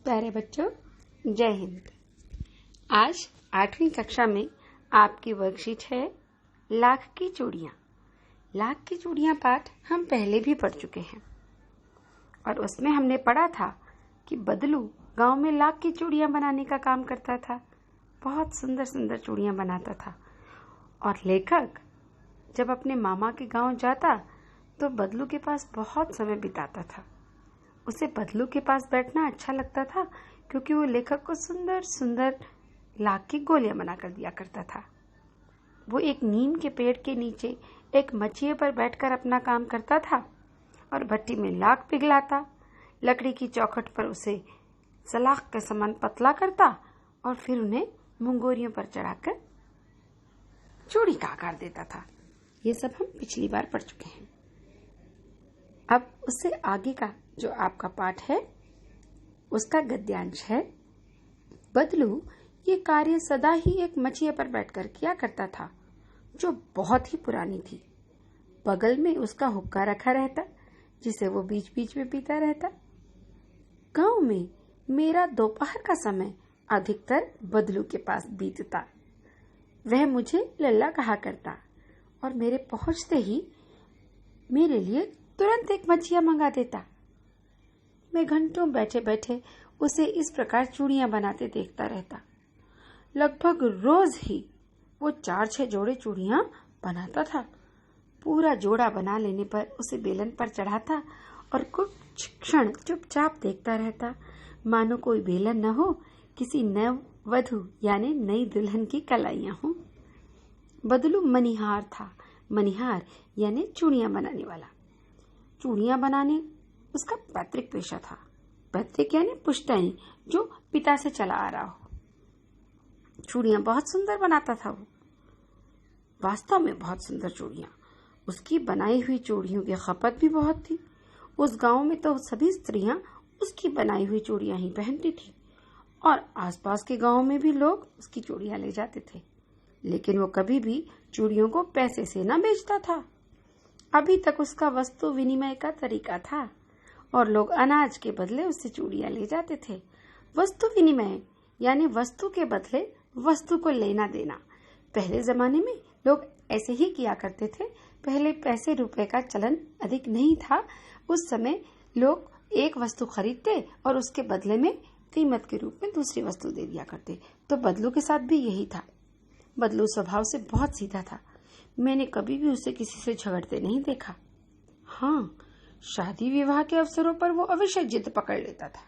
प्यारे बच्चों, जय हिंद। आज 8वीं कक्षा में आपकी वर्कशीट है लाख की चूड़ियाँ। लाख की चूड़ियाँ पाठ हम पहले भी पढ़ चुके हैं और उसमें हमने पढ़ा था कि बदलू गांव में लाख की चूड़ियाँ बनाने का काम करता था। बहुत सुंदर सुंदर चूड़ियाँ बनाता था और लेखक जब अपने मामा के गांव जाता तो बदलू के पास बहुत समय बिताता था। उसे बदलू के पास बैठना अच्छा लगता था क्योंकि वो लेखक को सुंदर सुंदर लाख की गोलियां बनाकर दिया करता था। वो एक नीम के पेड़ के नीचे एक मचिए पर बैठकर अपना काम करता था और भट्टी में लाख पिघलाता, लकड़ी की चौखट पर उसे सलाख के समान पतला करता और फिर उन्हें मुंगोरियों पर चढ़ाकर चूड़ी का आकार देता था। ये सब हम पिछली बार पढ़ चुके हैं। अब उससे आगे का जो आपका पाठ है उसका गद्यांश है, बदलू ये कार्य सदा ही एक मचिए पर बैठकर किया करता था जो बहुत ही पुरानी थी। बगल में उसका हुक्का रखा रहता जिसे वो बीच बीच में पीता रहता। गांव में मेरा दोपहर का समय अधिकतर बदलू के पास बीतता। वह मुझे लल्ला कहा करता और मेरे पहुंचते ही मेरे लिए तुरंत एक मछिया मंगा देता। मैं घंटों बैठे बैठे उसे इस प्रकार चूड़ियां बनाते देखता रहता। लगभग रोज ही वो 4-6 जोड़े चूड़ियां बनाता था। पूरा जोड़ा बना लेने पर उसे बेलन पर चढ़ाता और कुछ क्षण चुपचाप देखता रहता, मानो कोई बेलन न हो, किसी नव वधू यानी नई दुल्हन की कलाइयां हों। बदलू मनिहार था। मनिहार यानी चूड़ियां बनाने वाला। चूड़ियां बनाने उसका पैतृक पेशा था। पैतृक यानी पुश्तैनी, जो पिता से चला आ रहा हो। चूड़ियां बहुत सुंदर बनाता था वो, वास्तव में बहुत सुंदर चूड़ियां। उसकी बनाई हुई चूड़ियों की खपत भी बहुत थी। उस गांव में तो सभी स्त्रियां उसकी बनाई हुई चूड़ियां ही पहनती थी और आसपास के गांव में भी लोग उसकी चूड़ियां ले जाते थे। लेकिन वो कभी भी चूड़ियों को पैसे से न बेचता था। अभी तक उसका वस्तु विनिमय का तरीका था और लोग अनाज के बदले उससे चूड़ियां ले जाते थे। वस्तु विनिमय यानी वस्तु के बदले वस्तु को लेना देना। पहले जमाने में लोग ऐसे ही किया करते थे। पहले पैसे रुपए का चलन अधिक नहीं था। उस समय लोग एक वस्तु खरीदते और उसके बदले में कीमत के रूप में दूसरी वस्तु दे दिया करते। तो बदलू के साथ भी यही था। बदलू स्वभाव से बहुत सीधा था। मैंने कभी भी उसे किसी से झगड़ते नहीं देखा। हाँ, शादी विवाह के अवसरों पर वो अवश्य जिद पकड़ लेता था।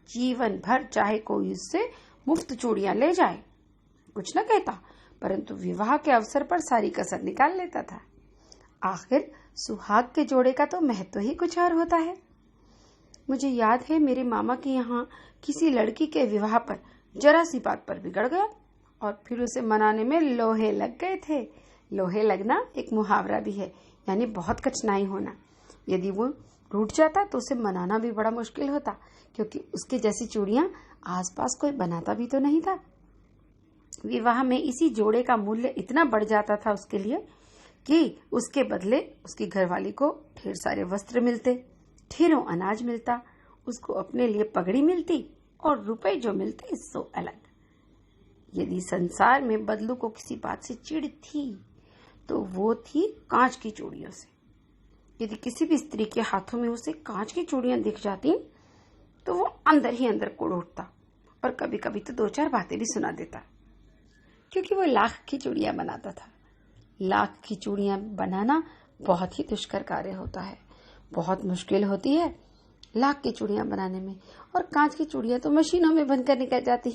जीवन भर चाहे कोई उससे मुफ्त चूड़ियां ले जाए, कुछ न कहता, परंतु विवाह के अवसर पर सारी कसर निकाल लेता था। आखिर सुहाग के जोड़े का तो महत्व ही कुछ और होता है। मुझे याद है मेरे मामा के यहाँ किसी लड़की के विवाह पर जरा सी बात पर बिगड़ गया और फिर उसे मनाने में लोहे लग गए थे। लोहे लगना एक मुहावरा भी है, यानी बहुत कठिनाई होना। यदि वो रूठ जाता तो उसे मनाना भी बड़ा मुश्किल होता, क्योंकि उसके जैसी चूड़ियां आसपास कोई बनाता भी तो नहीं था। विवाह में इसी जोड़े का मूल्य इतना बढ़ जाता था उसके लिए कि उसके बदले उसकी घरवाली को ढेर सारे वस्त्र मिलते, ढेरों अनाज मिलता, उसको अपने लिए पगड़ी मिलती और रुपए जो मिलते सो अलग। यदि संसार में बदलू को किसी बात से चिढ़ थी तो वो थी कांच की चूड़ियों से। यदि किसी भी स्त्री के हाथों में उसे कांच की चूड़ियां दिख जाती तो वो अंदर ही अंदर कुढ़ उठता और कभी कभी तो 2-4 बातें भी सुना देता, क्योंकि वो लाख की चूड़ियां बनाता था। लाख की चूड़ियां बनाना बहुत ही दुष्कर कार्य होता है, बहुत मुश्किल होती है लाख की चूड़ियां बनाने में। और कांच की चूड़ियां तो मशीनों में बनकर निकल जाती